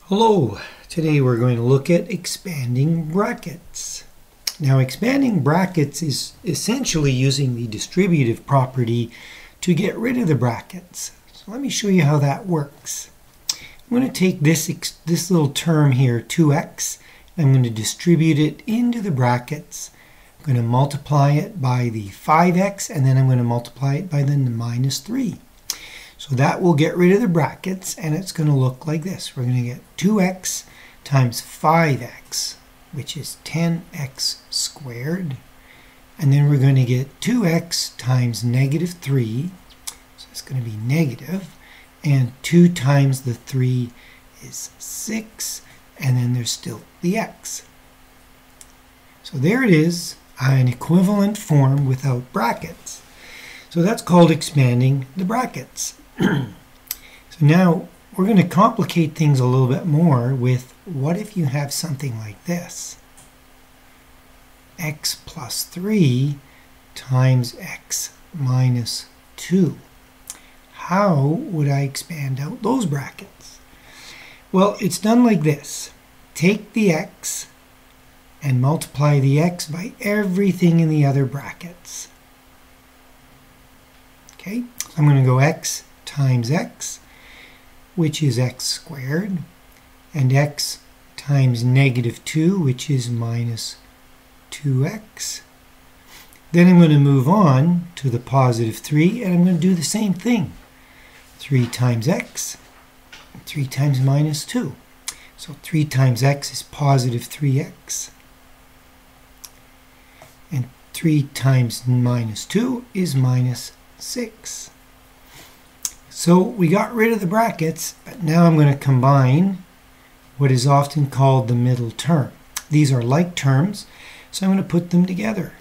Hello, today we're going to look at expanding brackets. Now expanding brackets is essentially using the distributive property to get rid of the brackets. So let me show you how that works. I'm going to take this little term here, 2x, and I'm going to distribute it into the brackets. I'm going to multiply it by the 5x, and then I'm going to multiply it by the minus 3. So that will get rid of the brackets, and it's going to look like this. We're going to get 2x times 5x, which is 10x squared. And then we're going to get 2x times negative 3, so it's going to be negative. And 2 times the 3 is 6, and then there's still the x. So there it is, an equivalent form without brackets. So that's called expanding the brackets. So now we're going to complicate things a little bit more with what if you have something like this? X plus 3 times x minus 2. How would I expand out those brackets? Well, it's done like this. Take the x and multiply the x by everything in the other brackets. Okay, so I'm going to go x times x, which is x squared, and x times negative 2, which is minus 2x. Then I'm going to move on to the positive 3, and I'm going to do the same thing. 3 times x, and 3 times minus 2. So 3 times x is positive 3x. And 3 times minus 2 is minus 6. So we got rid of the brackets, but now I'm going to combine what is often called the middle term. These are like terms, so I'm going to put them together.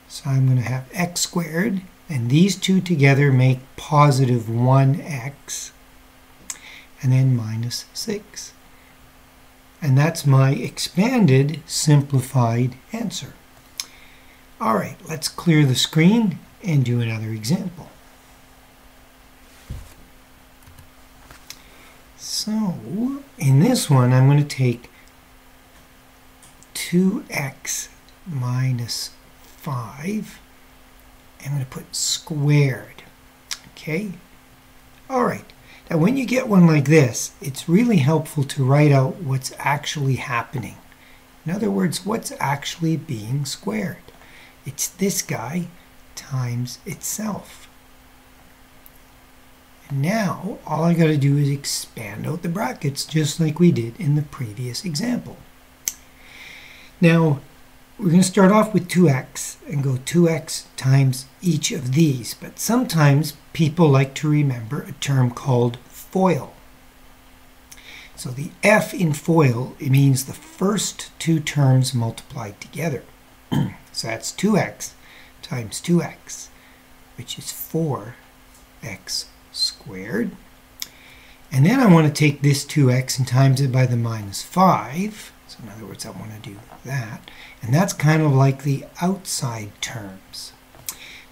So I'm going to have x squared, and these two together make positive 1x, and then minus 6. And that's my expanded, simplified answer. All right, let's clear the screen and do another example. So, in this one, I'm going to take 2x minus 5. I'm going to put squared. Okay? All right. Now, when you get one like this, it's really helpful to write out what's actually happening. In other words, what's actually being squared. It's this guy times itself. Now, all I got to do is expand out the brackets just like we did in the previous example. Now, we're going to start off with 2x and go 2x times each of these. But sometimes people like to remember a term called FOIL. So the F in FOIL, it means the first two terms multiplied together. So that's 2x times 2x, which is 4x squared. And then I want to take this 2x and times it by the minus 5. So in other words, I want to do that. And that's kind of like the outside terms.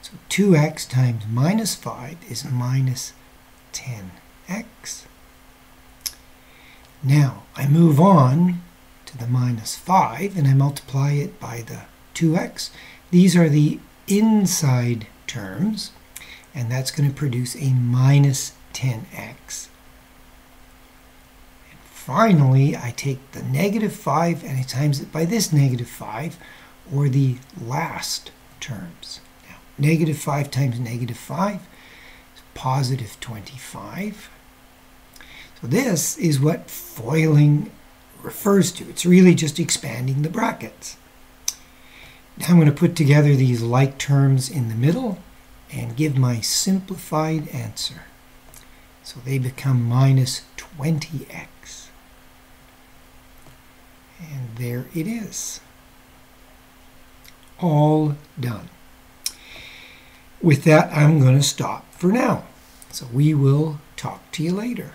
So 2x times minus 5 is minus 10x. Now I move on to the minus 5 and I multiply it by the 2x. These are the inside terms, and that's going to produce a minus 10x. And finally, I take the negative 5 and I times it by this negative 5, or the last terms. Now, negative 5 times negative 5 is positive 25. So this is what foiling refers to. It's really just expanding the brackets. Now I'm going to put together these like terms in the middle and give my simplified answer. So they become minus 20x. And there it is. All done. With that, I'm going to stop for now. So we will talk to you later.